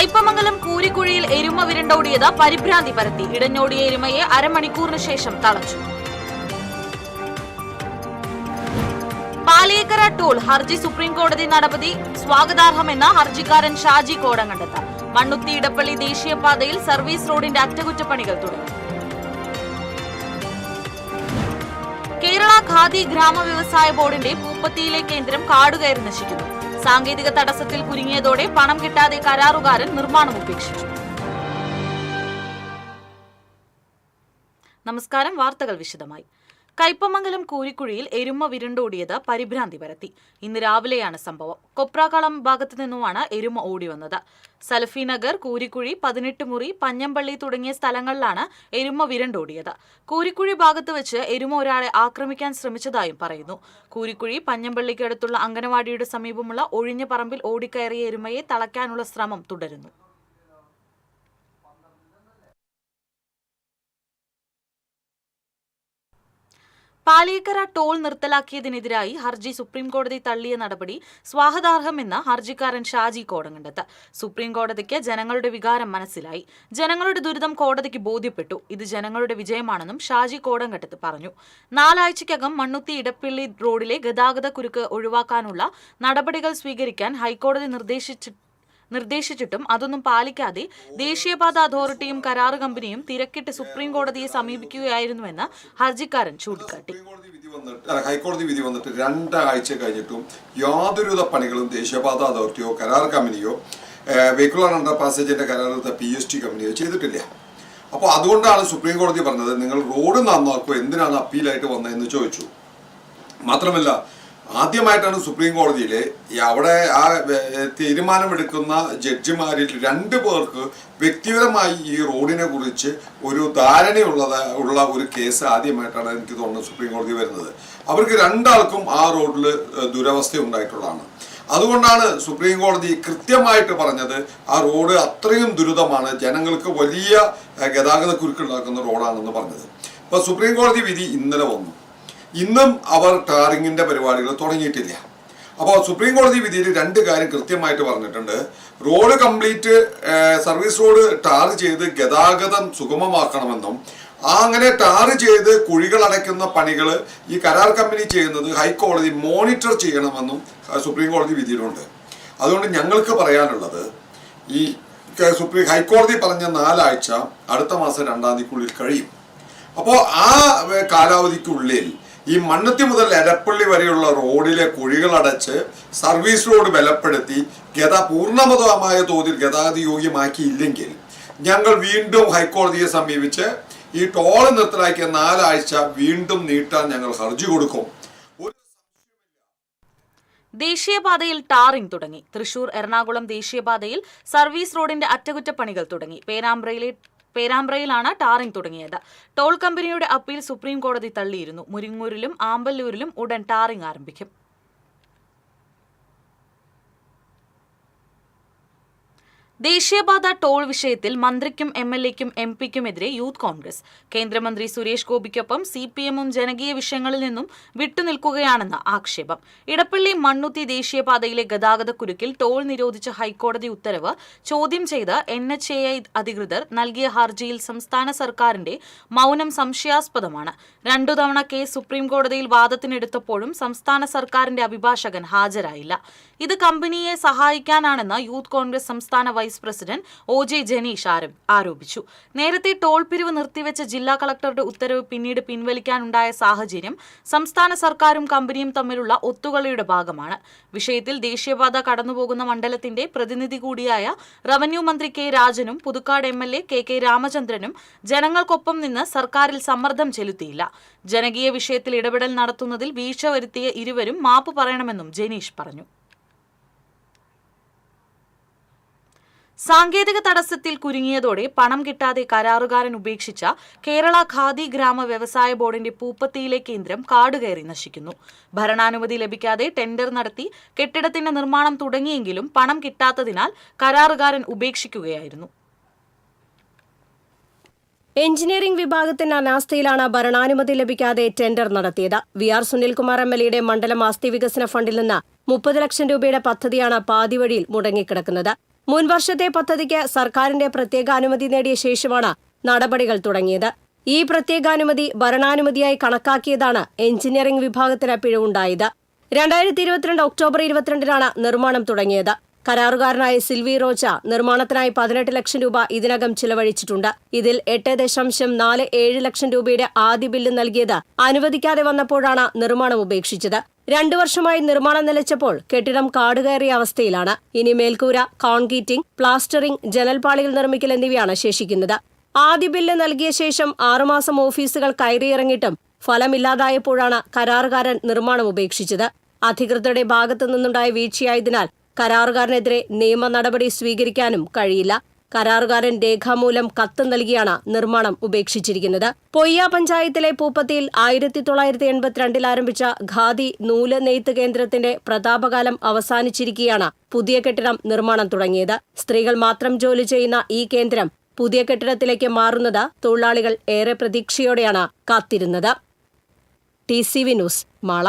കയ്പമംഗലം കൂരിക്കുഴിയിൽ എരുമ വിരണ്ടോടിയത് പരിഭ്രാന്തി പരത്തി. ഇടഞ്ഞോടിയ എരുമയെ അരമണിക്കൂറിന് ശേഷം തളച്ചു. പാലിയേക്കര ടോൾ ഹർജി സുപ്രീംകോടതി നടപടി സ്വാഗതാർഹമെന്ന ഹർജിക്കാരൻ ഷാജി കോടങ്കണ്ടത്ത്. മണ്ണുത്തി ഇടപ്പള്ളി ദേശീയപാതയിൽ സർവീസ് റോഡിന്റെ അറ്റകുറ്റപ്പണികൾ തുടങ്ങി. കേരള ഖാദി ഗ്രാമ വ്യവസായ ബോർഡിന്റെ പൂപ്പത്തിയിലെ കേന്ദ്രം കാടുകയറി നശിക്കുന്നു. സാങ്കേതിക തടസ്സത്തിൽ കുരുങ്ങിയതോടെ പണം കിട്ടാതെ കരാറുകാരൻ നിർമ്മാണം ഉപേക്ഷിച്ചു. നമസ്കാരം. വാർത്തകൾ വിശദമായി. കയ്പമംഗലം കൂരിക്കുഴിയിൽ എരുമ വിരണ്ടോടിയത് പരിഭ്രാന്തി പരത്തി. ഇന്ന് രാവിലെയാണ് സംഭവം. കൊപ്രാക്കളം ഭാഗത്തു നിന്നുമാണ് എരുമ ഓടി വന്നത്. സലഫി നഗർ, കൂരിക്കുഴി, 18 മുറി, പഞ്ഞമ്പള്ളി തുടങ്ങിയ സ്ഥലങ്ങളിലാണ് എരുമ വിരണ്ടോടിയത്. കൂരിക്കുഴി ഭാഗത്ത് വെച്ച് എരുമ ഒരാളെ ആക്രമിക്കാൻ ശ്രമിച്ചതായും പറയുന്നു. കൂരിക്കുഴി പഞ്ഞമ്പള്ളിക്കടുത്തുള്ള അംഗനവാടിയുടെ സമീപമുള്ള ഒഴിഞ്ഞ പറമ്പിൽ ഓടിക്കയറിയ എരുമയെ തളയ്ക്കാനുള്ള ശ്രമം തുടരുന്നു. പാലിയേക്കര ടോൾ നിർത്തലാക്കിയതിനെതിരായി ഹർജി സുപ്രീംകോടതി തള്ളിയ നടപടി സ്വാഗതാർഹമെന്ന് ഹർജിക്കാരൻ ഷാജി കോടങ്കണ്ടത്ത്. സുപ്രീംകോടതിക്ക് ജനങ്ങളുടെ വികാരം മനസ്സിലായി. ജനങ്ങളുടെ ദുരിതം കോടതിക്ക് ബോധ്യപ്പെട്ടു. ഇത് ജനങ്ങളുടെ വിജയമാണെന്നും ഷാജി കോടങ്കണ്ടത്ത് പറഞ്ഞു. 4 ആഴ്ചയ്ക്കകം മണ്ണുത്തി ഇടപ്പള്ളി റോഡിലെ ഗതാഗത കുരുക്ക് ഒഴിവാക്കാനുള്ള നടപടികൾ സ്വീകരിക്കാൻ ഹൈക്കോടതി നിർദ്ദേശിച്ചിട്ടും അതൊന്നും പാലിക്കാതെ ദേശീയപാത അതോറിറ്റിയും കരാറ് കമ്പനിയും തിരക്കിട്ട് സുപ്രീംകോടതിയെ സമീപിക്കുകയായിരുന്നുവെന്ന് ഹർജിക്കാരൻ ചൂണ്ടിക്കാട്ടി. ഹൈക്കോടതി വിധി വന്നിട്ട് 2 ആഴ്ച കഴിഞ്ഞിട്ടും യാതൊരുവിധ പണികളും ദേശീയപാത അതോറിറ്റിയോ കരാർ കമ്പനിയോ വെഹിക്കുലർ അണ്ടർ പാസേജിന്റെ കരാറെടുത്ത PST കമ്പനിയോ ചെയ്തിട്ടില്ല. അപ്പോൾ അതുകൊണ്ടാണ് സുപ്രീംകോടതി പറഞ്ഞത് നിങ്ങൾ റോഡ് നന്നാക്കുക, എന്തിനാണ് അപ്പീലായിട്ട് വന്നതെന്ന് ചോദിച്ചു. മാത്രമല്ല, ആദ്യമായിട്ടാണ് സുപ്രീം കോടതിയിലെ അവിടെ ആ തീരുമാനമെടുക്കുന്ന ജഡ്ജിമാരിൽ 2 പേർക്ക് വ്യക്തിപരമായി ഈ റോഡിനെ കുറിച്ച് ഒരു ധാരണയുള്ള ഒരു കേസ് ആദ്യമായിട്ടാണ് എനിക്ക് തോന്നുന്നത് സുപ്രീം കോടതി വരുന്നത്. അവർക്ക് 2 ആൾക്കും ആ റോഡിൽ ദുരവസ്ഥ ഉണ്ടായിട്ടുള്ളതാണ്. അതുകൊണ്ടാണ് സുപ്രീം കോടതി കൃത്യമായിട്ട് പറഞ്ഞത് ആ റോഡ് അത്രയും ദുരിതമാണ്, ജനങ്ങൾക്ക് വലിയ ഗതാഗത കുരുക്കുണ്ടാക്കുന്ന റോഡാണെന്ന് പറഞ്ഞത്. അപ്പോൾ സുപ്രീം കോടതി വിധി ഇന്നലെ വന്നു. ഇന്നും അവർ ടാറിങ്ങിന്റെ പരിപാടികൾ തുടങ്ങിയിട്ടില്ല. അപ്പോൾ സുപ്രീം കോടതി വിധിയിൽ 2 കാര്യം കൃത്യമായിട്ട് പറഞ്ഞിട്ടുണ്ട്. Road complete service road tar ചെയ്ത് ഗതാഗതം സുഗമമാക്കണമെന്നും അങ്ങനെ ടാർ ചെയ്ത് കുഴികൾ അടയ്ക്കുന്ന പണികൾ ഈ കരാർ കമ്പനി ചെയ്യുന്നത് ഹൈക്കോടതി മോണിറ്റർ ചെയ്യണമെന്നും സുപ്രീം കോടതി വിധിയിലുണ്ട്. അതുകൊണ്ട് ഞങ്ങൾക്ക് പറയാനുള്ളത്, ഈ ഹൈക്കോടതി പറഞ്ഞ 4 ആഴ്ച അടുത്ത മാസം 2-ാം തീയതിക്കുള്ളിൽ കഴിയും. അപ്പോൾ ആ കാലാവധിക്കുള്ളിൽ ഈ മണ്ണുത്തി മുതൽ എടപ്പള്ളി വരെയുള്ള റോഡിലെ കുഴികളടച്ച് സർവീസ് റോഡ് ബലപ്പെടുത്തി പൂർണ്ണമതമായ തോതിൽ ഗതാഗത യോഗ്യമാക്കിയില്ലെങ്കിൽ ഞങ്ങൾ വീണ്ടും ഹൈക്കോടതിയെ സമീപിച്ച് ഈ ടോൾ നിർത്തലാക്കിയ 4 ആഴ്ച വീണ്ടും നീട്ടാൻ ഞങ്ങൾ ഹർജി കൊടുക്കും. ദേശീയപാതയിൽ ടാറിംഗ് തുടങ്ങി. തൃശൂർ എറണാകുളം ദേശീയപാതയിൽ സർവീസ് റോഡിന്റെ അറ്റകുറ്റപ്പണികൾ തുടങ്ങി. പേരാമ്പ്രയിലാണ് ടാറിംഗ് തുടങ്ങിയത്. ടോൾ കമ്പനിയുടെ അപ്പീൽ സുപ്രീം കോടതി തള്ളിയിരുന്നു. മുരിങ്ങൂരിലും ആമ്പല്ലൂരിലും ഉടൻ ടാറിംഗ് ആരംഭിക്കും. ദേശീയപാത ടോൾ വിഷയത്തിൽ മന്ത്രിക്കും MLAയ്ക്കും MP-ക്കുമെതിരെ യൂത്ത് കോൺഗ്രസ്. കേന്ദ്രമന്ത്രി സുരേഷ് ഗോപിക്കൊപ്പം CPM-ഉം ജനകീയ വിഷയങ്ങളിൽ നിന്നും വിട്ടുനിൽക്കുകയാണെന്ന് ആക്ഷേപം. ഇടപ്പള്ളി മണ്ണുത്തി ദേശീയപാതയിലെ ഗതാഗത കുരുക്കിൽ ടോൾ നിരോധിച്ച ഹൈക്കോടതി ഉത്തരവ് ചോദ്യം ചെയ്ത് NHAI അധികൃതർ നൽകിയ ഹർജിയിൽ സംസ്ഥാന സർക്കാരിന്റെ മൗനം സംശയാസ്പദമാണ്. 2 തവണ കേസ് സുപ്രീം കോടതിയിൽ വാദത്തിനെടുത്തപ്പോഴും സംസ്ഥാന സർക്കാരിന്റെ അഭിഭാഷകൻ ഹാജരായില്ല. ഇത് കമ്പനിയെ സഹായിക്കാനാണെന്ന് യൂത്ത് കോൺഗ്രസ് സംസ്ഥാന വൈസ് പ്രസിഡന്റ് OJ ജനീഷ് ആരോപിച്ചു. നേരത്തെ ടോൾ പിരിവ് നിർത്തിവെച്ച ജില്ലാ കളക്ടറുടെ ഉത്തരവ് പിന്നീട് പിൻവലിക്കാനുണ്ടായ സാഹചര്യം സംസ്ഥാന സർക്കാരും കമ്പനിയും തമ്മിലുള്ള ഒത്തുകളിയുടെ ഭാഗമാണ്. വിഷയത്തിൽ ദേശീയപാത കടന്നുപോകുന്ന മണ്ഡലത്തിന്റെ പ്രതിനിധി കൂടിയായ റവന്യൂ മന്ത്രി K. രാജനും പുതുക്കാട് MLA KK രാമചന്ദ്രനും ജനങ്ങൾക്കൊപ്പം നിന്ന് സർക്കാരിൽ സമ്മർദ്ദം ചെലുത്തിയില്ല. ജനകീയ വിഷയത്തിൽ ഇടപെടൽ നടത്തുന്നതിൽ വീഴ്ച വരുത്തിയ ഇരുവരും മാപ്പ് പറയണമെന്നും ജനീഷ് പറഞ്ഞു. സാങ്കേതിക തടസ്സത്തിൽ കുരുങ്ങിയതോടെ പണം കിട്ടാതെ കരാറുകാരൻ ഉപേക്ഷിച്ച കേരള ഖാദി ഗ്രാമ വ്യവസായ ബോർഡിന്റെ പൂപ്പത്തിയിലെ കേന്ദ്രം കാടുകയറി നശിക്കുന്നു. ഭരണാനുമതി ലഭിക്കാതെ ടെൻഡർ നടത്തി കെട്ടിടത്തിന്റെ നിർമ്മാണം തുടങ്ങിയെങ്കിലും പണം കിട്ടാത്തതിനാൽ കരാറുകാരൻ ഉപേക്ഷിക്കുകയായിരുന്നു. എഞ്ചിനീയറിംഗ് വിഭാഗത്തിന്റെ അനാസ്ഥയിലാണ് ഭരണാനുമതി ലഭിക്കാതെ ടെൻഡർ നടത്തിയത്. VR സുനിൽകുമാർ MLAയുടെ മണ്ഡലം ആസ്തി വികസന ഫണ്ടിൽ നിന്ന് 30 ലക്ഷം രൂപയുടെ പദ്ധതിയാണ് പാതിവഴിയിൽ മുടങ്ങിക്കിടക്കുന്നത്. മുൻ വർഷത്തെ പദ്ധതിക്ക് സർക്കാരിന്റെ പ്രത്യേക അനുമതി നേടിയ ശേഷമാണ് നടപടികൾ തുടങ്ങിയത്. ഈ പ്രത്യേകാനുമതി ഭരണാനുമതിയായി കണക്കാക്കിയതാണ് എഞ്ചിനീയറിംഗ് വിഭാഗത്തിന് പിഴവുണ്ടായത്. 2022 ഒക്ടോബർ 22-നാണ് നിർമ്മാണം തുടങ്ങിയത്. കരാറുകാരനായ സിൽവി റോച്ച നിർമ്മാണത്തിനായി 18 ലക്ഷം രൂപ ഇതിനകം ചിലവഴിച്ചിട്ടുണ്ട്. ഇതിൽ 8.47 ലക്ഷം രൂപയുടെ ആദ്യ ബില്ല് നൽകിയത് അനുവദിക്കാതെ വന്നപ്പോഴാണ് നിർമ്മാണം ഉപേക്ഷിച്ചത്. 2 വർഷമായി നിർമ്മാണം നിലച്ചപ്പോൾ കെട്ടിടം കാടുകയറിയ അവസ്ഥയിലാണ്. ഇനി മേൽക്കൂര, കോൺക്രീറ്റിംഗ്, പ്ലാസ്റ്ററിംഗ്, ജനൽപാളികൾ നിർമ്മിക്കൽ എന്നിവയാണ് ശേഷിക്കുന്നത്. ആദ്യ ബില്ല് നൽകിയ ശേഷം 6 മാസം ഓഫീസുകൾ കയറിയിറങ്ങിയിട്ടും ഫലമില്ലാതായപ്പോഴാണ് കരാറുകാരൻ നിർമ്മാണം ഉപേക്ഷിച്ചത്. അധികൃതരുടെ ഭാഗത്തു നിന്നുണ്ടായ വീഴ്ചയായതിനാൽ കരാറുകാരനെതിരെ നിയമ നടപടി സ്വീകരിക്കാനും കഴിയില്ല. കരാറുകാരൻ രേഖാമൂലം കത്ത് നൽകിയാണ് നിർമ്മാണം ഉപേക്ഷിച്ചിരിക്കുന്നത്. പൊയ്യ പഞ്ചായത്തിലെ പൂപ്പത്തിയിൽ 1982 ആരംഭിച്ച ഖാദി നൂല് നെയ്ത്ത് കേന്ദ്രത്തിന്റെ പ്രതാപകാലം അവസാനിച്ചിരിക്കെയാണ് പുതിയ കെട്ടിടം നിർമ്മാണം തുടങ്ങിയത്. സ്ത്രീകൾ മാത്രം ജോലി ചെയ്യുന്ന ഈ കേന്ദ്രം പുതിയ കെട്ടിടത്തിലേക്ക് മാറുന്നത് തൊഴിലാളികൾ ഏറെ പ്രതീക്ഷയോടെയാണ് കാത്തിരുന്നത്. TCV news, Mala.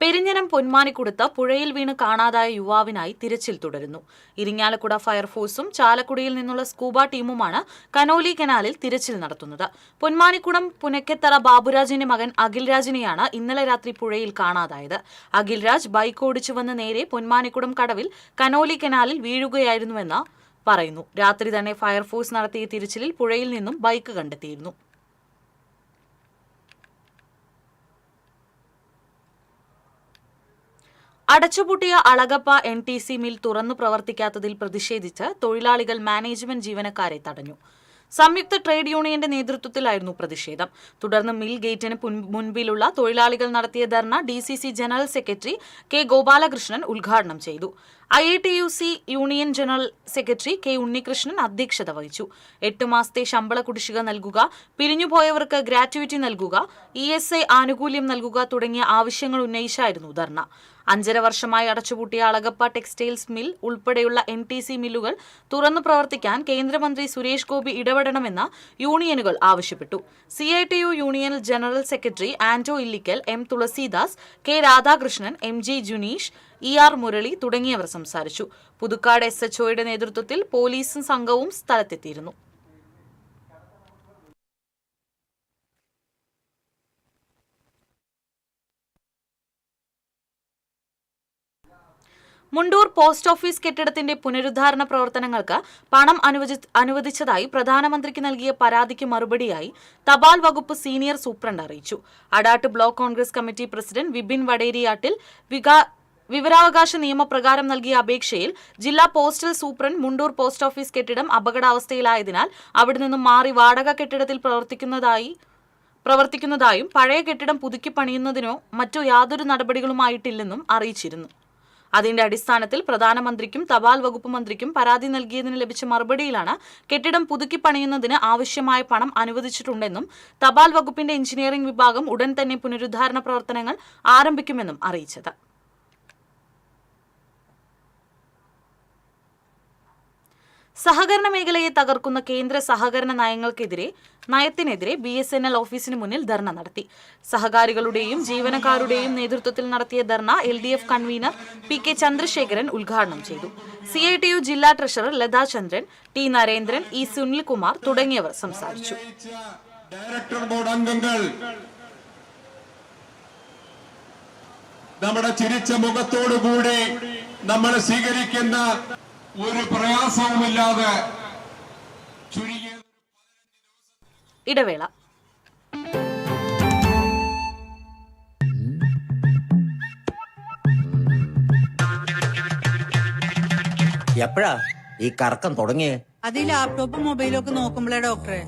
പെരിഞ്ഞനം പൊന്മാനിക്കുടുത്ത് പുഴയിൽ വീണ് കാണാതായ യുവാവിനായി തിരച്ചിൽ തുടരുന്നു. ഇരിങ്ങാലക്കുട ഫയർഫോഴ്സും ചാലക്കുടിയിൽ നിന്നുള്ള സ്കൂബ ടീമുമാണ് കനോലി കനാലിൽ തിരച്ചിൽ നടത്തുന്നത്. പൊന്മാനിക്കുടം പുനക്കെത്തറ ബാബുരാജിന്റെ മകൻ അഖിൽരാജിനെയാണ് ഇന്നലെ രാത്രി പുഴയിൽ കാണാതായത്. അഖിൽരാജ് ബൈക്ക് ഓടിച്ചു വന്ന് നേരെ പൊന്മാനിക്കുടം കടവിൽ കനോലി കനാലിൽ വീഴുകയായിരുന്നുവെന്ന് പറയുന്നു. രാത്രി തന്നെ ഫയർഫോഴ്സ് നടത്തിയ തിരച്ചിലിൽ പുഴയിൽ നിന്നും ബൈക്ക് കണ്ടെത്തിയിരുന്നു. അടച്ചുപൂട്ടിയ അളഗപ്പ NTC മിൽ തുറന്നു പ്രവർത്തിക്കാത്തതിൽ പ്രതിഷേധിച്ച് തൊഴിലാളികൾ മാനേജ്മെന്റ് ജീവനക്കാരെ തടഞ്ഞു. സംയുക്ത ട്രേഡ് യൂണിയന്റെ നേതൃത്വത്തിലായിരുന്നു പ്രതിഷേധം. തുടർന്ന് മിൽ ഗേറ്റിന് മുൻപിലുള്ള തൊഴിലാളികൾ നടത്തിയ ധർണ DCC general secretary K. Gopalakrishnan ഉദ്ഘാടനം ചെയ്തു. IATUC union general secretary K. Unnikrishnan അധ്യക്ഷത വഹിച്ചു. 8 മാസത്തെ ശമ്പള കുടിശ്ശിക നൽകുക, പിരിഞ്ഞുപോയവർക്ക് ഗ്രാറ്റുവിറ്റി നൽകുക, ESI ആനുകൂല്യം നൽകുക തുടങ്ങിയ ആവശ്യങ്ങൾ ഉന്നയിച്ചായിരുന്നു ധർണ. 5.5 വർഷമായി അടച്ചുപൂട്ടിയ അളഗപ്പ ടെക്സ്റ്റൈൽസ് മിൽ ഉൾപ്പെടെയുള്ള NTC മില്ലുകൾ തുറന്നു പ്രവർത്തിക്കാൻ കേന്ദ്രമന്ത്രി സുരേഷ് ഗോപി ഇടപെടണമെന്ന് യൂണിയനുകൾ ആവശ്യപ്പെട്ടു. CITU union general secretary Anto Illikkal, M. Thulasidas, K. Radhakrishnan, MG Juneesh, ER Murali തുടങ്ങിയവർ സംസാരിച്ചു. പുതുക്കാട് SHOയുടെ നേതൃത്വത്തിൽ പോലീസും സംഘവും സ്ഥലത്തെത്തിയിരുന്നു. മുണ്ടൂർ പോസ്റ്റ് ഓഫീസ് കെട്ടിടത്തിന്റെ പുനരുദ്ധാരണ പ്രവർത്തനങ്ങൾക്ക് പണം അനുവദിച്ചതായി പ്രധാനമന്ത്രിക്ക് നൽകിയ പരാതിക്ക് മറുപടിയായി തപാൽ വകുപ്പ് സീനിയർ സൂപ്രണ്ട് അറിയിച്ചു. Adat block Congress committee president Vipin Vaderiyattil വിവരാവകാശ നിയമപ്രകാരം നൽകിയ അപേക്ഷയിൽ ജില്ലാ postal superintendent Mundur post office കെട്ടിടം അപകടാവസ്ഥയിലായതിനാൽ അവിടെ നിന്നും മാറി വാടക കെട്ടിടത്തിൽ പ്രവർത്തിക്കുന്നതായും പഴയ കെട്ടിടം പുതുക്കി പണിയുന്നതിനോ മറ്റു യാതൊരു നടപടികളുമായിട്ടില്ലെന്നും അറിയിച്ചിരുന്നു. അതിന്റെ അടിസ്ഥാനത്തിൽ പ്രധാനമന്ത്രിക്കും തപാൽ വകുപ്പ് മന്ത്രിക്കും പരാതി നൽകിയതിന് ലഭിച്ച മറുപടിയിലാണ് കെട്ടിടം പുതുക്കി പണിയുന്നതിന് ആവശ്യമായ പണം അനുവദിച്ചിട്ടുണ്ടെന്നും തപാൽ വകുപ്പിന്റെ എഞ്ചിനീയറിംഗ് വിഭാഗം ഉടൻ തന്നെ പുനരുദ്ധാരണ പ്രവർത്തനങ്ങൾ ആരംഭിക്കുമെന്നും അറിയിച്ചത്. സഹകരണ മേഖലയെ തകർക്കുന്ന കേന്ദ്ര സഹകരണ നയത്തിനെതിരെ BSNL ഓഫീസിന് മുന്നിൽ ധർണ നടത്തി. സഹകാരികളുടെയും ജീവനക്കാരുടെയും നേതൃത്വത്തിൽ നടത്തിയ ധർണ LDF കൺവീനർ PK ചന്ദ്രശേഖരൻ ഉദ്ഘാടനം ചെയ്തു. CITU ജില്ലാ ട്രഷറർ ലതാ ചന്ദ്രൻ, T. നരേന്ദ്രൻ, E. സുനിൽകുമാർ തുടങ്ങിയവർ സംസാരിച്ചു. ഡയറക്ടർ ബോർഡ് അംഗങ്ങൾ നമ്മുടെ ചിരിച്ച മുഖത്തോടുകൂടി നമ്മൾ സ്വീകരിക്കുന്ന ഒരു പ്രയാസവുമില്ലാതെ ചുരുങ്ങിയ ഇടവേള. എപ്പോഴാ ഈ കറക്കം തുടങ്ങിയേ? അത് ഈ ലാപ്ടോപ്പും മൊബൈലും ഒക്കെ നോക്കുമ്പോഴേ ഡോക്ടറെ.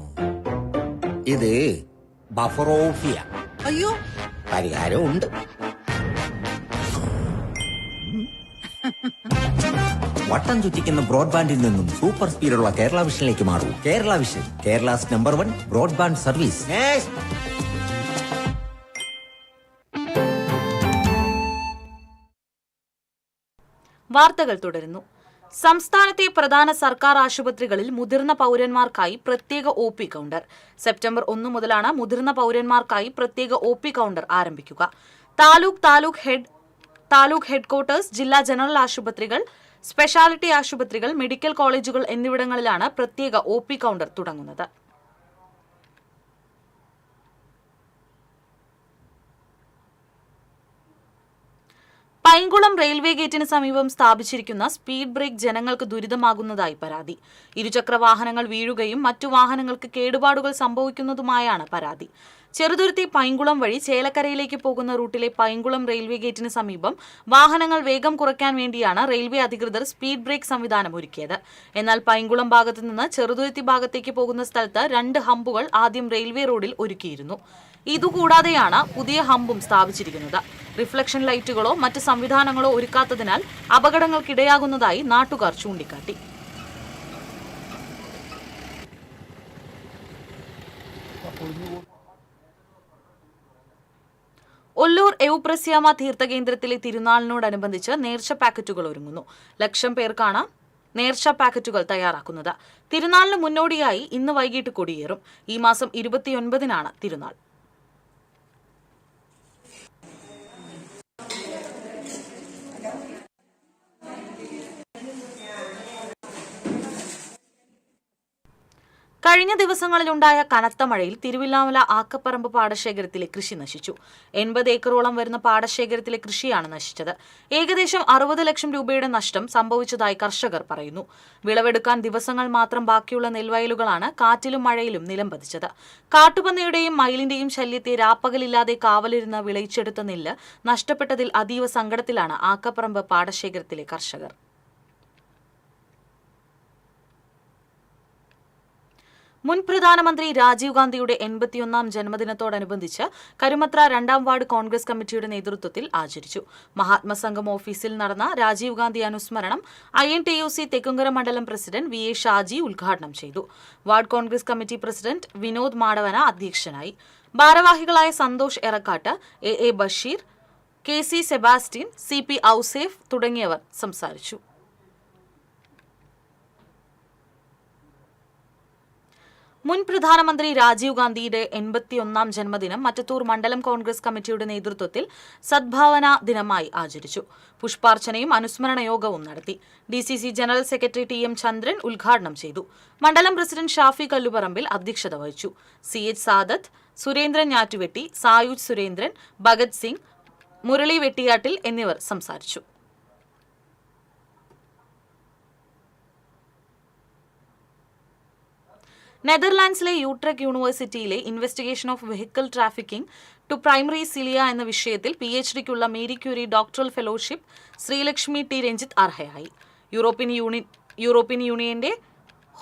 ഇത് ബഫറോഫിയ. അയ്യോ, പരിഹാരം ഉണ്ട്. വട്ടം ചുറ്റിക്കുന്ന ബ്രോഡ്ബാൻഡിൽ നിന്നും സൂപ്പർ സ്പീഡുള്ള കേരള വിഷനിലേക്ക് മാറൂ. Kerala vision, Kerala's number 1 broadband service. വാർത്തകൾ തുടരുന്നു. സംസ്ഥാനത്തെ പ്രധാന സർക്കാർ ആശുപത്രികളിൽ മുതിർന്ന പൗരന്മാർക്കായി പ്രത്യേക OP കൗണ്ടർ. സെപ്റ്റംബർ 1 മുതലാണ് മുതിർന്ന പൗരന്മാർക്കായി പ്രത്യേക OP കൗണ്ടർ ആരംഭിക്കുക. താലൂക്ക് ഹെഡ്ക്വാർട്ടേഴ്സ്, ജില്ലാ ജനറൽ ആശുപത്രികൾ, സ്പെഷ്യാലിറ്റി ആശുപത്രികൾ, മെഡിക്കൽ കോളേജുകൾ എന്നിവിടങ്ങളിലാണ് പ്രത്യേക OP കൗണ്ടർ തുടങ്ങുന്നത്. പൈങ്കുളം റെയിൽവേ ഗേറ്റിന് സമീപം സ്ഥാപിച്ചിരിക്കുന്ന സ്പീഡ് ബ്രേക്ക് ജനങ്ങൾക്ക് ദുരിതമാകുന്നതായി പരാതി. ഇരുചക്ര വാഹനങ്ങൾ വീഴുകയും മറ്റു വാഹനങ്ങൾക്ക് കേടുപാടുകൾ സംഭവിക്കുന്നതുമായാണ് പരാതി. ചെറുതുരുത്തി പൈങ്കുളം വഴി ചേലക്കരയിലേക്ക് പോകുന്ന റൂട്ടിലെ പൈങ്കുളം റെയിൽവേ ഗേറ്റിന് സമീപം വാഹനങ്ങൾ വേഗം കുറയ്ക്കാൻ വേണ്ടിയാണ് റെയിൽവേ അധികൃതർ സ്പീഡ് ബ്രേക്ക് സംവിധാനം ഒരുക്കിയത്. എന്നാൽ പൈങ്കുളം ഭാഗത്തു നിന്ന് ചെറുതുരുത്തി ഭാഗത്തേക്ക് പോകുന്ന സ്ഥലത്ത് 2 ഹമ്പുകൾ ആദ്യം റെയിൽവേ റോഡിൽ ഒരുക്കിയിരുന്നു. ഇതുകൂടാതെയാണ് പുതിയ ഹമ്പും സ്ഥാപിച്ചിരിക്കുന്നത്. റിഫ്ലക്ഷൻ ലൈറ്റുകളോ മറ്റ് സംവിധാനങ്ങളോ ഒരുക്കാത്തതിനാൽ അപകടങ്ങൾക്കിടയാകുന്നതായി നാട്ടുകാർ ചൂണ്ടിക്കാട്ടി. ഒല്ലൂർ എവുപ്രസ്യാമ തീർത്ഥകേന്ദ്രത്തിലെ തിരുനാളിനോടനുബന്ധിച്ച് നേർച്ച പാക്കറ്റുകൾ ഒരുങ്ങുന്നു. 1,00,000 പേർക്കാണ് നേർച്ച പാക്കറ്റുകൾ തയ്യാറാക്കുന്നത്. തിരുനാളിന് മുന്നോടിയായി ഇന്ന് വൈകിട്ട് കൊടിയേറും. ഈ മാസം 29-നാണ് തിരുനാൾ. കഴിഞ്ഞ ദിവസങ്ങളിലുണ്ടായ കനത്ത മഴയിൽ തിരുവില്ലാമല ആക്കപ്പറമ്പ് പാടശേഖരത്തിലെ കൃഷി നശിച്ചു. 80 ഏക്കറോളം വരുന്ന പാടശേഖരത്തിലെ കൃഷിയാണ് നശിച്ചത്. ഏകദേശം 60 ലക്ഷം രൂപയുടെ നഷ്ടം സംഭവിച്ചതായി കർഷകർ പറയുന്നു. വിളവെടുക്കാൻ ദിവസങ്ങൾ മാത്രം ബാക്കിയുള്ള നെൽവയലുകളാണ് കാറ്റിലും മഴയിലും നിലംപതിച്ചത്. കാട്ടുപന്നിയുടെയും മയിലിന്റെയും ശല്യത്തെ രാപ്പകലില്ലാതെ കാവലിരുന്ന് വിളയിച്ചെടുത്ത നെല്ല് നഷ്ടപ്പെട്ടതിൽ അതീവ സങ്കടത്തിലാണ് ആക്കപ്പറമ്പ് പാടശേഖരത്തിലെ കർഷകർ. മുൻ പ്രധാനമന്ത്രി രാജീവ് ഗാന്ധിയുടെ 81ാം ജന്മദിനത്തോടനുബന്ധിച്ച് കരുമത്ര 2ാം വാർഡ് കോൺഗ്രസ് കമ്മിറ്റിയുടെ നേതൃത്വത്തിൽ ആചരിച്ചു. മഹാത്മസംഘം ഓഫീസിൽ നടന്ന രാജീവ് ഗാന്ധി അനുസ്മരണം INTUC തെക്കുംകര മണ്ഡലം പ്രസിഡന്റ് VA ഷാജി ഉദ്ഘാടനം ചെയ്തു. Ward Congress committee president Vinod Madavana അധ്യക്ഷനായി. ഭാരവാഹികളായ Santhosh Erakkatt, AA Basheer, KC Sebastian, CP Ouseph തുടങ്ങിയവർ സംസാരിച്ചു. മുൻ പ്രധാനമന്ത്രി രാജീവ് ഗാന്ധിയുടെ 81ാം ജന്മദിനം മറ്റത്തൂർ മണ്ഡലം കോൺഗ്രസ് കമ്മിറ്റിയുടെ നേതൃത്വത്തിൽ സദ്ഭാവന ദിനമായി ആചരിച്ചു. പുഷ്പാർച്ചനയും അനുസ്മരണ യോഗവും നടത്തി. DCC ജനറൽ സെക്രട്ടറി TM ചന്ദ്രൻ ഉദ്ഘാടനം ചെയ്തു. മണ്ഡലം പ്രസിഡന്റ് ഷാഫി കല്ലുപറമ്പിൽ അധ്യക്ഷത വഹിച്ചു. CH സാദത്ത്, സുരേന്ദ്രൻ ഞാറ്റുവെട്ടി, സായുജ് സുരേന്ദ്രൻ, ഭഗത് സിംഗ്, മുരളി വെട്ടിയാട്ടിൽ എന്നിവർ സംസാരിച്ചു. നെതർലാൻഡ്സിലെ യൂട്രെക് യൂണിവേഴ്സിറ്റിയിലെ investigation of vehicle trafficking to primary cilia എന്ന വിഷയത്തിൽ PhDക്കുള്ള Marie Curie doctoral fellowship Sreelakshmi T Ranjith അർഹയായി. യൂറോപ്യൻ യൂണിയന്റെ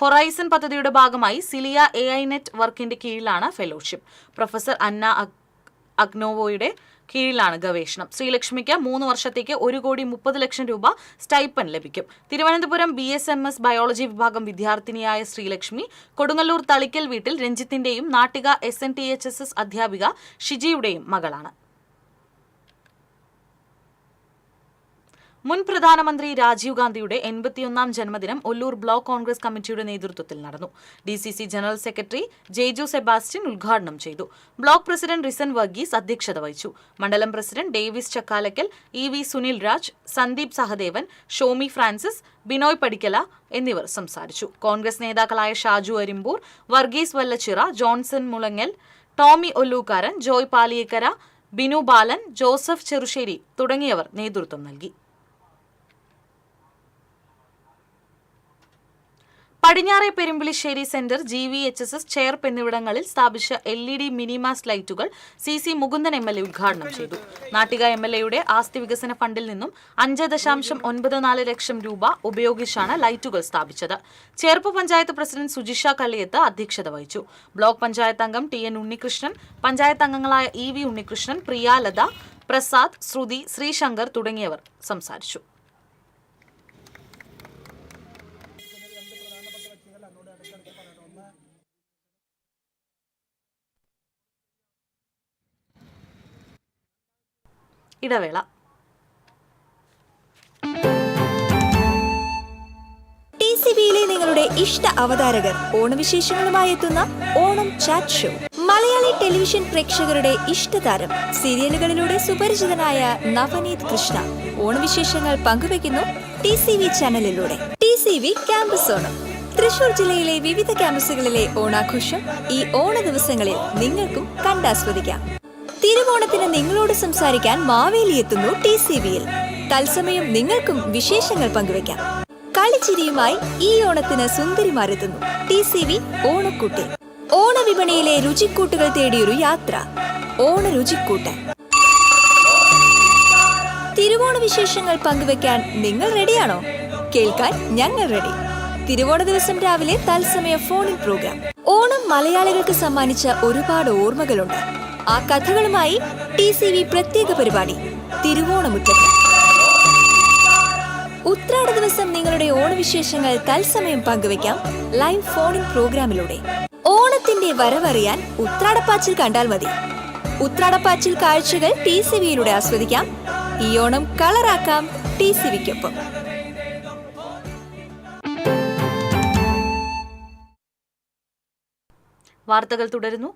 ഹൊറൈസൺ പദ്ധതിയുടെ ഭാഗമായി സിലിയ AI നെറ്റ് വർക്കിന്റെ കീഴിലാണ് ഫെലോഷിപ്പ്. പ്രൊഫസർ അന്ന അഗ്നോവോയുടെ കീഴിലാണ് ഗവേഷണം. ശ്രീലക്ഷ്മിക്ക് 3 വർഷത്തേക്ക് 1,30,00,000 രൂപ സ്റ്റൈപ്പൻ ലഭിക്കും. തിരുവനന്തപുരം BSMS ബയോളജി വിഭാഗം വിദ്യാർത്ഥിനിയായ ശ്രീലക്ഷ്മി കൊടുങ്ങല്ലൂർ തളിക്കൽ വീട്ടിൽ രഞ്ജിത്തിന്റെയും നാട്ടിക SNTHSS അധ്യാപിക ഷിജിയുടെയും മകളാണ്. മുൻ പ്രധാനമന്ത്രി രാജീവ് ഗാന്ധിയുടെ 81ാം ജന്മദിനം ഒല്ലൂർ ബ്ലോക്ക് കോൺഗ്രസ് കമ്മിറ്റിയുടെ നേതൃത്വത്തിൽ നടന്നു. DCC general secretary Jeju Sebastian ഉദ്ഘാടനം ചെയ്തു. ബ്ലോക്ക് പ്രസിഡന്റ് റിസൻ വർഗീസ് അധ്യക്ഷത വഹിച്ചു. മണ്ഡലം president Davis Chakkalakkal, EV Sunil Raj, Sandeep Sahadevan, Xiaomi Francis, Binoy Padikkala എന്നിവർ സംസാരിച്ചു. കോൺഗ്രസ് നേതാക്കളായ ഷാജു അരിമ്പൂർ, വർഗീസ് വല്ലച്ചിറ, ജോൺസൺ മുളങ്ങൽ, ടോമി ഒല്ലൂക്കാരൻ, ജോയ് പാലിയേക്കര, ബിനു ബാലൻ, ജോസഫ് ചെറുശ്ശേരി തുടങ്ങിയവർ നേതൃത്വം നൽകി. പടിഞ്ഞാറെ പെരുമ്പിളിശ്ശേരി സെന്റർ, GVHSS, ചേർപ്പ് എന്നിവിടങ്ങളിൽ സ്ഥാപിച്ച LED മിനിമാസ് ലൈറ്റുകൾ CC മുകുന്ദൻ MLA ഉദ്ഘാടനം ചെയ്തു. നാട്ടിക MLAയുടെ ആസ്തി വികസന ഫണ്ടിൽ നിന്നും 5.94 ലക്ഷം രൂപ ഉപയോഗിച്ചാണ് ലൈറ്റുകൾ സ്ഥാപിച്ചത്. ചേർപ്പ് പഞ്ചായത്ത് പ്രസിഡന്റ് സുജിഷ കള്ളിയത്ത് അധ്യക്ഷത വഹിച്ചു. ബ്ലോക്ക് പഞ്ചായത്ത് അംഗം TN ഉണ്ണികൃഷ്ണൻ, പഞ്ചായത്ത് അംഗങ്ങളായ EV ഉണ്ണികൃഷ്ണൻ, പ്രിയാലത, പ്രസാദ്, ശ്രുതി, ശ്രീശങ്കർ തുടങ്ങിയവർ സംസാരിച്ചു. ഇടവേള. TC TCVയിലെ നിങ്ങളുടെ ഇഷ്ട അവതാരകർ ഓണവിശേഷങ്ങളുമായി എത്തുന്ന Onam chat show. Malayali television പ്രേക്ഷകരുടെ ഇഷ്ടതാരം സീരിയലുകളിലൂടെ സുപരിചിതനായ നവനീത് കൃഷ്ണ ഓണവിശേഷങ്ങൾ പങ്കുവയ്ക്കുന്നു TCV ചാനലിലൂടെ. TCV campus Onam. തൃശൂർ ജില്ലയിലെ വിവിധ ക്യാമ്പസുകളിലെ ഓണാഘോഷം ഈ ഓണ ദിവസങ്ങളിൽ നിങ്ങൾക്കും കണ്ടാസ്വദിക്കാം. തിരുവോണത്തിന് നിങ്ങളോട് സംസാരിക്കാൻ മാവേലി എത്തുന്നു TCVയിൽ. തത്സമയം നിങ്ങൾക്കും വിശേഷങ്ങൾ പങ്കുവയ്ക്കാം. കളിച്ചിരിയുമായി ഈ ഓണത്തിന് സുന്ദരിമാരെത്തുന്നു TCV ഓണക്കൂട്ട്. ഓണവിപണിയിലെ രുചിക്കൂട്ടുകൾ തേടിയൊരു യാത്ര, ഓണ രുചിക്കൂട്ട്. തിരുവോണ വിശേഷങ്ങൾ പങ്കുവയ്ക്കാൻ നിങ്ങൾ റെഡിയാണോ? കേൾക്കാൻ ഞങ്ങൾ റെഡി. തിരുവോണ ദിവസം രാവിലെ തത്സമയ ഫോണിൻ പ്രോഗ്രാം. ഓണം മലയാളികൾക്ക് സമ്മാനിച്ച ഒരുപാട് ഓർമ്മകളുണ്ട്. ആ കഥകളുമായി TCV പ്രത്യേക പരിപാടി തിരുവോണമുറ്റത്ത്. ഉത്രാട ദിവസം നിങ്ങളുടെ ഓണവിശേഷങ്ങൾ തത്സമയം പങ്കുവയ്ക്കാം ലൈവ് ഫോണിൻ പ്രോഗ്രാമിലൂടെ. ഓണത്തിന്റെ വരവറിയാൻ ഉത്രാടപ്പാച്ചിൽ കണ്ടാൽ മതി. ഉത്രാടപ്പാച്ചിൽ കാഴ്ചകൾ TCVയിലൂടെ ആസ്വദിക്കാം. ഈ ഓണം കളറാക്കാം TCVക്കൊപ്പം. വാർത്തകൾ തുടരുന്നു.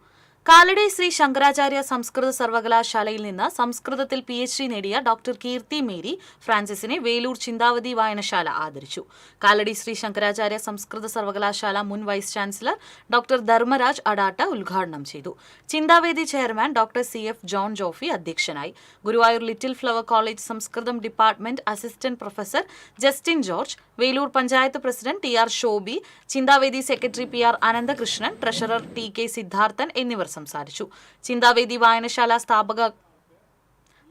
കാലടി ശ്രീ ശങ്കരാചാര്യ സംസ്കൃത സർവകലാശാലയിൽ നിന്ന് സംസ്കൃതത്തിൽ PhD നേടിയ ഡോക്ടർ കീർത്തി മേരി ഫ്രാൻസിസിനെ വേലൂർ ചിന്താവതി വായനശാല ആദരിച്ചു. കാലടി ശ്രീ ശങ്കരാചാര്യ സംസ്കൃത സർവകലാശാല മുൻ vice chancellor doctor Dharmaraj Adat ഉദ്ഘാടനം ചെയ്തു. Chinthavedi chairman doctor CF John Jofi അധ്യക്ഷനായി. Guruvayur little flower college Sanskrit department assistant professor Justin George, Velur panchayat president TR Shobi, Chinthavedi secretary PR Ananthakrishnan, treasurer TK Sidharthan എന്നിവർ സംസാരിച്ചു. ചിന്താവേദി വായനശാല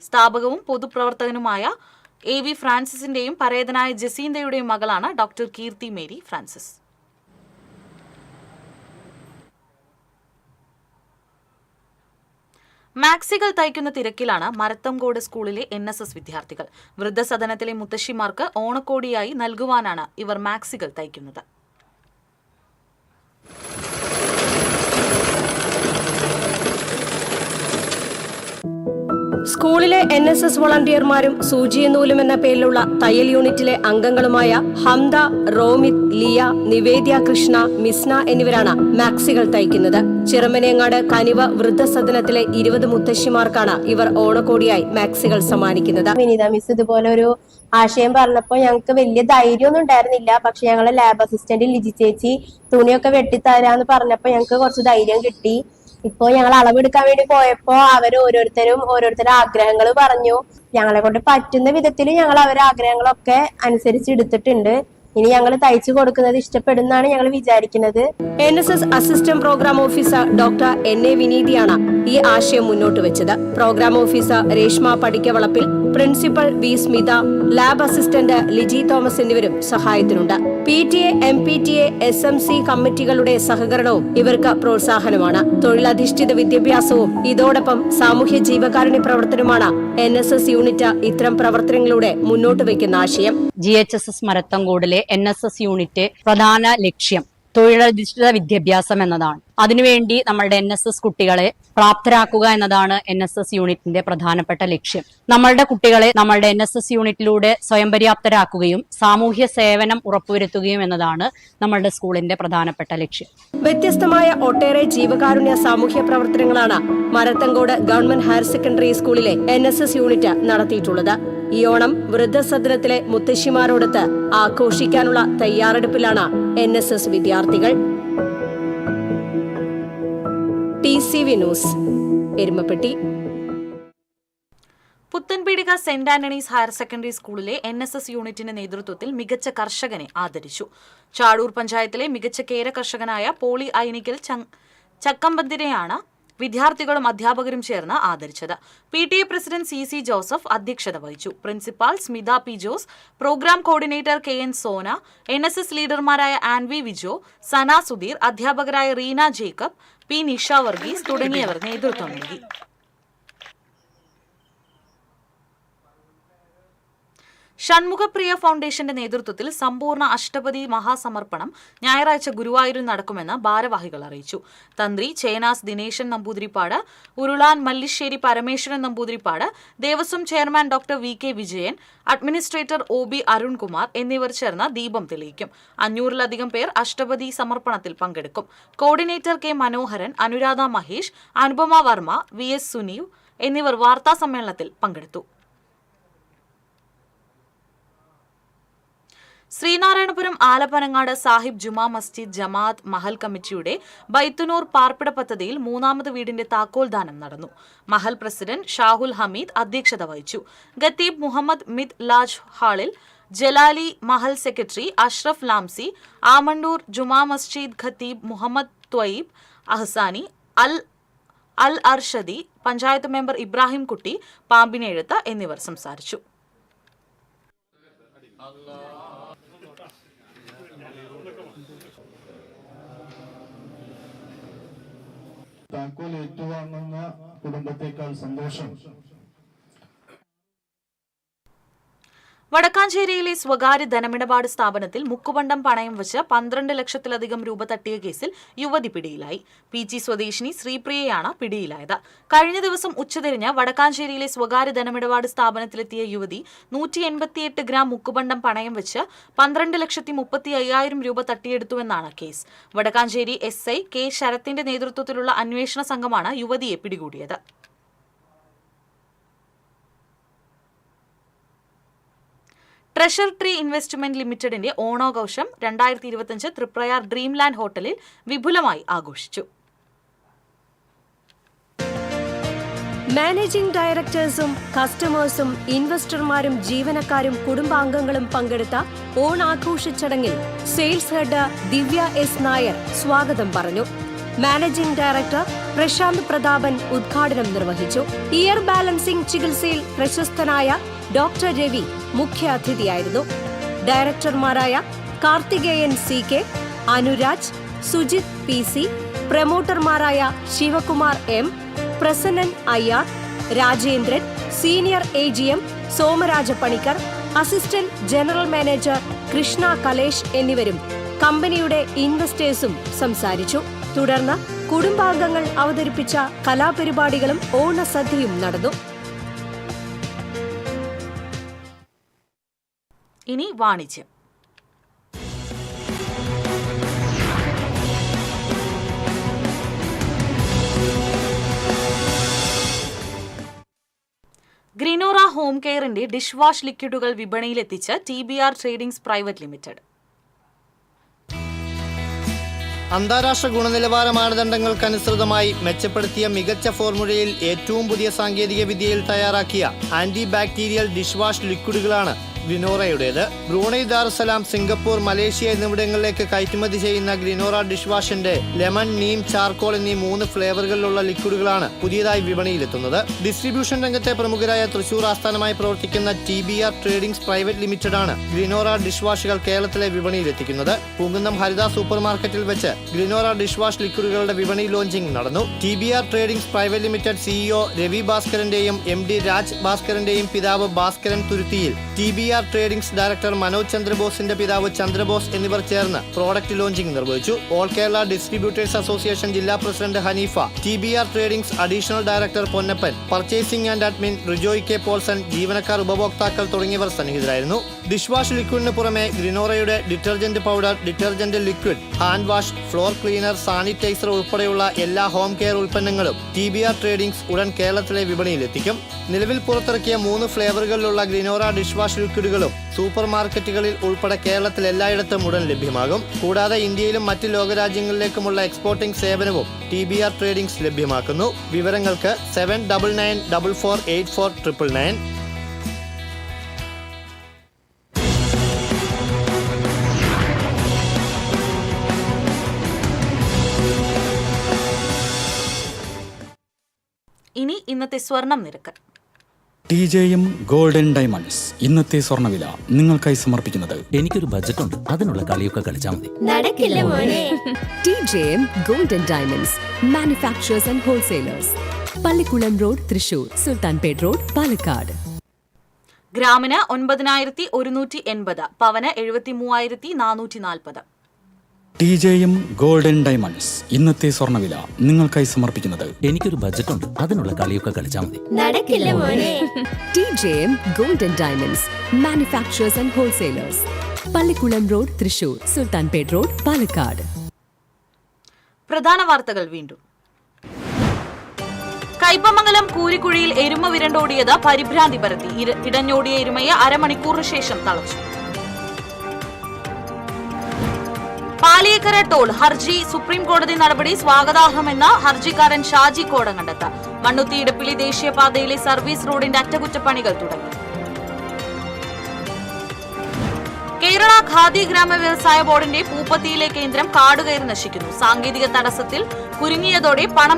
സ്ഥാപകവും പൊതുപ്രവർത്തകനുമായ AV ഫ്രാൻസിസിന്റെയും പരേതനായ ജസീന്തയുടെയും മകളാണ് ഡോക്ടർ കീർത്തി മേരി ഫ്രാൻസിസ്. മാക്സികൾ തയ്ക്കുന്ന തിരക്കിലാണ് മരത്തംകോട് സ്കൂളിലെ NSS വിദ്യാർത്ഥികൾ. വൃദ്ധസദനത്തിലെ മുത്തശ്ശിമാർക്ക് ഓണക്കോടിയായി നൽകുവാനാണ് ഇവർ മാക്സികൾ തയ്ക്കുന്നത്. സ്കൂളിലെ NSS വോളണ്ടിയർമാരും സൂചിയനൂലും എന്ന പേരിലുള്ള തയ്യൽ യൂണിറ്റിലെ അംഗങ്ങളുമായ ഹംദ, റോമിത്, ലിയ, നിവേദ്യ കൃഷ്ണ, മിസ്ന എന്നിവരാണ് മാക്സികൾ തയ്ക്കുന്നത്. ചിറമനേങ്ങാട് കനിവ വൃദ്ധസദനത്തിലെ 20 മുത്തശ്ശിമാർക്കാണ് ഇവർ ഓണക്കോടിയായി മാക്സികൾ സമ്മാനിക്കുന്നത്. വിനീത മിസ് ഇതുപോലെ ഒരു ആശയം പറഞ്ഞപ്പോൾ ഞങ്ങൾക്ക് വലിയ ധൈര്യമൊന്നും ഉണ്ടായിരുന്നില്ല. പക്ഷെ ഞങ്ങളെ ലാബ് അസിസ്റ്റന്റ് ലിജി ചേച്ചി തുണിയൊക്കെ വെട്ടിത്തരാന്ന് പറഞ്ഞപ്പോൾ ഞങ്ങൾക്ക് കുറച്ച് ധൈര്യം കിട്ടി. ഇപ്പോ ഞങ്ങൾ അളവെടുക്കാൻ വേണ്ടി പോയപ്പോ ഓരോരുത്തരുടെ ആഗ്രഹങ്ങൾ പറഞ്ഞു. ഞങ്ങളെ കൊണ്ട് പറ്റുന്ന വിധത്തിൽ ഞങ്ങൾ അവരുടെ ആഗ്രഹങ്ങളൊക്കെ അനുസരിച്ച് എടുത്തിട്ടുണ്ട്. ഇനി ഞങ്ങൾ തയ്ച്ചു കൊടുക്കുന്നത് ഇഷ്ടപ്പെടുന്നാണ് ഞങ്ങൾ വിചാരിക്കുന്നത്. NSS assistant programme officer doctor NA വിനീതിയാണ് ഈ ആശയം മുന്നോട്ട് വെച്ചത്. Programme officer Reshma Padikkavalappil, principal V Smitha, lab assistant Liji Thomas എന്നിവരും സഹായത്തിനുണ്ട്. PTA, MPTA, SMC കമ്മിറ്റികളുടെ സഹകരണവും ഇവർക്ക് പ്രോത്സാഹനമാണ്. തൊഴിലധിഷ്ഠിത വിദ്യാഭ്യാസവും ഇതോടൊപ്പം സാമൂഹ്യ ജീവകാരുണ്യ പ്രവർത്തനമാണ് NSS യൂണിറ്റ് ഇത്തരം പ്രവർത്തനങ്ങളിലൂടെ മുന്നോട്ട് വയ്ക്കുന്ന ആശയം. GHSS മരത്തംകോടിലെ NSS യൂണിറ്റ് പ്രധാന ലക്ഷ്യം തൊഴിലധിഷ്ഠിത വിദ്യാഭ്യാസം എന്നതാണ്. അതിനുവേണ്ടി നമ്മളുടെ NSS കുട്ടികളെ പ്രാപ്തരാക്കുക എന്നതാണ് NSS യൂണിറ്റിന്റെ പ്രധാനപ്പെട്ട ലക്ഷ്യം. നമ്മളുടെ കുട്ടികളെ നമ്മളുടെ NSS യൂണിറ്റിലൂടെ സ്വയം പര്യാപ്തരാക്കുകയും സാമൂഹ്യ സേവനം ഉറപ്പുവരുത്തുകയും എന്നതാണ് നമ്മളുടെ സ്കൂളിന്റെ പ്രധാനപ്പെട്ട ലക്ഷ്യം. വ്യത്യസ്തമായ ഒട്ടേറെ ജീവകാരുണ്യ സാമൂഹ്യ പ്രവർത്തനങ്ങളാണ് മരത്തങ്കോട് ഗവൺമെന്റ് ഹയർ സെക്കൻഡറി സ്കൂളിലെ NSS യൂണിറ്റ് നടത്തിയിട്ടുള്ളത്. ഈ ഓണം വൃദ്ധസദനത്തിലെ മുത്തശ്ശിമാരോടൊത്ത് ആഘോഷിക്കാനുള്ള തയ്യാറെടുപ്പിലാണ് NSS വിദ്യാർത്ഥികൾ. TCV news, Erumapetty. Puthanpeedika saint Antony's higher secondary സ്കൂളിലെ NSS യൂണിറ്റിന്റെ നേതൃത്വത്തിൽ മികച്ച കർഷകനെ ആദരിച്ചു. ചാടൂർ പഞ്ചായത്തിലെ മികച്ച കേര കർഷകനായ പോളി ഐനിക്കൽ ചക്കമ്പന്തിനെയാണ് വിദ്യാർത്ഥികളും അധ്യാപകരും ചേർന്ന് ആദരിച്ചത്. PTA പ്രസിഡന്റ് CC ജോസഫ് അധ്യക്ഷത വഹിച്ചു. Principal Smitha P Jose, programme coordinator KN Sona, NSS ലീഡർമാരായ ആൻവി വിജോ, സന സുധീർ, അധ്യാപകരായ റീന ജേക്കബ്, P നിഷ വർഗീസ് തുടങ്ങിയവർ നേതൃത്വം നൽകി. ഷൺമുഖപ്രിയ ഫൗണ്ടേഷന്റെ നേതൃത്വത്തിൽ സമ്പൂർണ്ണ അഷ്ടപതി മഹാസമർപ്പണം ഞായറാഴ്ച ഗുരുവായൂരിൽ നടക്കുമെന്ന് ഭാരവാഹികൾ അറിയിച്ചു. തന്ത്രി ചേനാസ് ദിനേശൻ നമ്പൂതിരിപ്പാട്, ഉരുളാൻ Mallissery Parameswaran Namboothiripad, Devaswom chairman doctor VK Vijayan, administrator OB Arunkumar എന്നിവർ ചേർന്ന് ദീപം തെളിയിക്കും. 500-ലധികം പേർ അഷ്ടപതി സമർപ്പണത്തിൽ പങ്കെടുക്കും. Coordinator K Manoharan, Anuradha Mahesh, Anupama Varma, VS Suneev എന്നിവർ വാർത്താസമ്മേളനത്തിൽ പങ്കെടുത്തു. ശ്രീനാരായണപുരം ആലപ്പനങ്ങാട് സാഹിബ് ജുമാ മസ്ജിദ് ജമാഅത്ത് മഹൽ കമ്മിറ്റിയുടെ ബൈത്തുനൂർ പാർപ്പിട പദ്ധതിയിൽ 3ാമത് വീടിന്റെ താക്കോൽദാനം നടന്നു. മഹൽ പ്രസിഡന്റ് ഷാഹുൽ ഹമീദ് അധ്യക്ഷത വഹിച്ചു. ഖത്തീബ് മുഹമ്മദ് മിദ് ലാജ് ഹാളിൽ, ജലാലി മഹൽ സെക്രട്ടറി അഷ്റഫ് ലാംസി, ആമണ്ടൂർ ജുമാ മസ്ജിദ് ഖത്തീബ് മുഹമ്മദ് ത്വയീബ് അഹ്സാനി, അൽ അർഷദി, പഞ്ചായത്ത് മെമ്പർ ഇബ്രാഹിം കുട്ടി, പാമ്പിനെഴുത്ത് എന്നിവർ സംസാരിച്ചു. താക്കോൽ ഏറ്റുവാങ്ങുന്ന കുടുംബത്തേക്കാൾ സന്തോഷം. വടക്കാഞ്ചേരിയിലെ സ്വകാര്യ ധനമിടപാട് സ്ഥാപനത്തിൽ മുക്കുപണ്ടം പണയം വെച്ച് 12 ലക്ഷത്തിലധികം രൂപ തട്ടിയ കേസിൽ യുവതി പിടിയിലായി. PG സ്വദേശിനി ശ്രീപ്രിയയാണ് പിടിയിലായത്. കഴിഞ്ഞ ദിവസം ഉച്ചതിരിഞ്ഞ് വടക്കാഞ്ചേരിയിലെ സ്വകാര്യ ധനമിടപാട് സ്ഥാപനത്തിലെത്തിയ യുവതി 188 ഗ്രാം മുക്കുപണ്ടം പണയം വെച്ച് 12,35,000 രൂപ തട്ടിയെടുത്തുവെന്നാണ് കേസ്. വടക്കാഞ്ചേരി SI K ശരത്തിന്റെ നേതൃത്വത്തിലുള്ള അന്വേഷണ സംഘമാണ് യുവതിയെ പിടികൂടിയത്. ട്രഷർ ട്രീ ഇൻവെസ്റ്റ്മെന്റ് ലിമിറ്റഡിന്റെ ഓണാഘോഷം 2025 തൃപ്രയാർ ഡ്രീംലാൻഡ് ഹോട്ടലിൽ വിപുലമായി ആഘോഷിച്ചു. മാനേജിംഗ് ഡയറക്ടേഴ്സും കസ്റ്റമേഴ്സും ഇൻവെസ്റ്റർമാരും ജീവനക്കാരും കുടുംബാംഗങ്ങളും പങ്കെടുത്ത ഓണാഘോഷ ചടങ്ങിൽ സെയിൽസ് ഹെഡ് ദിവ്യ S നായർ സ്വാഗതം പറഞ്ഞു. മാനേജിംഗ് ഡയറക്ടർ പ്രശാന്ത് പ്രതാപൻ ഉദ്ഘാടനം നിർവഹിച്ചു. ഇയർ ബാലൻസിംഗ് ചികിത്സയിൽ പ്രശസ്തനായ ഡോക്ടർ രവി മുഖ്യാതിഥിയായിരുന്നു. ഡയറക്ടർമാരായ കാർത്തികേയൻ CK, അനുരാജ്, സുജിത് PC, പ്രമോട്ടർമാരായ Sivakumar M, Prasannan IR, Rajendran, senior AGM Somaraja Panicker, assistant general manager Krishna Kalesh എന്നിവരും കമ്പനിയുടെ ഇൻവെസ്റ്റേഴ്സും സംസാരിച്ചു. തുടർന്ന് കുടുംബാംഗങ്ങൾ അവതരിപ്പിച്ച കലാപരിപാടികളും ഓണസദ്യയും നടന്നു. ഇനി വാണിജ്യം. ഗ്രീനോറ ഹോം കെയറിന്റെ ഡിഷ് വാഷ് ലിക്വിഡുകൾ വിപണിയിലെത്തിച്ച് TBR ട്രേഡിംഗ്സ് പ്രൈവറ്റ് ലിമിറ്റഡ്. അന്താരാഷ്ട്ര ഗുണനിലവാര മാനദണ്ഡങ്ങൾക്കനുസൃതമായി മെച്ചപ്പെടുത്തിയ മികച്ച ഫോർമുലയിൽ ഏറ്റവും പുതിയ സാങ്കേതിക വിദ്യയിൽ തയ്യാറാക്കിയ ആന്റി ബാക്ടീരിയൽ ഡിഷ് വാഷ് ലിക്വിഡുകളാണ് ഗ്രിനോറയുടേത്. ബ്രൂണൈ, ദാറുസലാം, സിംഗപ്പൂർ, മലേഷ്യ എന്നിവിടങ്ങളിലേക്ക് കയറ്റുമതി ചെയ്യുന്ന ഗ്രിനോറ ഡിഷ് വാഷിന്റെ ലെമൺ, നീം, ചാർക്കോൾ എന്നീ 3 ഫ്ലേവറുകളിലുള്ള ലിക്വിഡുകളാണ് പുതിയതായി വിപണിയിലെത്തുന്നത്. ഡിസ്ട്രിബ്യൂഷൻ രംഗത്തെ പ്രമുഖരായ തൃശൂർ ആസ്ഥാനമായി പ്രവർത്തിക്കുന്ന TBR ട്രേഡിംഗ്സ് പ്രൈവറ്റ് ലിമിറ്റഡാണ് ഗ്രിനോറ ഡിഷ് വാഷുകൾ കേരളത്തിലെ വിപണിയിലെത്തിക്കുന്നത്. പൂങ്കുന്നം ഹരിത സൂപ്പർ മാർക്കറ്റിൽ വെച്ച് ഗ്രിനോറ ഡിഷ് വാഷ് ലിക്വിഡുകളുടെ വിപണി ലോഞ്ചിംഗ് നടന്നു. TBR tradings private limited CEO Ravi ഭാസ്കരന്റെയും MD രാജ് ഭാസ്കരന്റെയും പിതാവ് Bhaskaran Thuruthiyil, TBR tradings director Manoj ചന്ദ്രബോസിന്റെ പിതാവ് ചന്ദ്രബോസ് എന്നിവർ ചേർന്ന് പ്രോഡക്റ്റ് ലോഞ്ചിംഗ് നിർവഹിച്ചു. ഓൾ കേരള ഡിസ്ട്രിബ്യൂട്ടേഴ്സ് അസോസിയേഷൻ ജില്ലാ president Haneefa, TBR tradings additional director Ponnappan, purchasing and admin Rijoy K Paulson, ജീവനക്കാർ, ഉപഭോക്താക്കൾ തുടങ്ങിയവർ സന്നിഹിതരായിരുന്നു. ഡിഷ് വാഷ് ലിക്വിഡിന് പുറമെ ഗ്രിനോറയുടെ detergent powder, detergent liquid, hand wash, floor cleaner, sanitiser ഉൾപ്പെടെയുള്ള എല്ലാ ഹോം കെയർ ഉൽപ്പന്നങ്ങളും TBR ട്രേഡിംഗ്സ് ഉടൻ കേരളത്തിലെ വിപണിയിലെത്തിക്കും. നിലവിൽ പുറത്തിറക്കിയ 3 ഫ്ലേവറുകളിലുള്ള ഗ്രിനോറ ഡിഷ് വാഷ് ലിക്വിഡുകളും സൂപ്പർ മാർക്കറ്റുകളിൽ ഉൾപ്പെടെ കേരളത്തിൽ എല്ലായിടത്തും ഉടൻ ലഭ്യമാകും. കൂടാതെ ഇന്ത്യയിലും മറ്റ് ലോകരാജ്യങ്ങളിലേക്കുമുള്ള എക്സ്പോർട്ടിംഗ് സേവനവും TBR ട്രേഡിംഗ്സ് ലഭ്യമാക്കുന്നു. വിവരങ്ങൾക്ക് 7994484999. ഇനി ഇന്നത്തെ സ്വർണം നിരക്ക്. TJM ഗോൾഡൻ ഡയമണ്ട്സ് ഇന്നത്തെ സ്വർണ്ണവില നിങ്ങൾക്കായി സമർപ്പിക്കുന്നത്. എനിക്കൊരു ബജറ്റ് ഉണ്ട്, അതിനുള്ള കളിയൊക്കെ കളിച്ചാൽ മതി. നടക്കില്ല മോനെ. TJM golden diamonds manufacturers and wholesalers, Pallikulam road, Thrissur, Sultanpet road, Palakkad. ഗ്രാമിന് 9,180, പവന് 73,440. TJM ഗോൾഡൻ ഡയമണ്ട്സ് ഇന്നത്തെ സ്വർണ്ണവില നിങ്ങൾക്കായി സമർപ്പിക്കുന്നത് എനിക്കൊരു ബജറ്റ് ഉണ്ട്, അതിനുള്ള കളിയൊക്കെ കളിച്ചാൽ മതി. നടക്കില്ല മോനെ. TJM golden diamonds manufacturers and wholesalers, Pallikulam road, Thrissur, Sultanpet road, Palakkad. പ്രധാന വാർത്തകൾ വീണ്ടും. കയ്പമംഗലം കൂരിക്കുഴിയിൽ എരുമ വിരണ്ടോടിയത് പരിഭ്രാന്തി പരത്തി. ഇടഞ്ഞോടിയ എരുമയെ അരമണിക്കൂറിന് ശേഷം തളച്ചു. പാലിയേക്കര ടോൾ ഹർജി സുപ്രീം കോടതി നടപടി സ്വാഗതാർഹമെന്ന ഹർജിക്കാരൻ ഷാജി കോടങ്കണ്ടത്ത്. മണ്ണുത്തി ഇടപ്പിള്ളി ദേശീയപാതയിലെ സർവീസ് റോഡിന്റെ അറ്റകുറ്റപ്പണികൾ തുടങ്ങി. കേരള ഖാദി ഗ്രാമ വ്യവസായ ബോർഡിന്റെ പൂപ്പത്തിയിലെ കേന്ദ്രം കാടുകയറി നശിക്കുന്നു. സാങ്കേതിക തടസ്സത്തിൽ കുരുങ്ങിയതോടെ പണം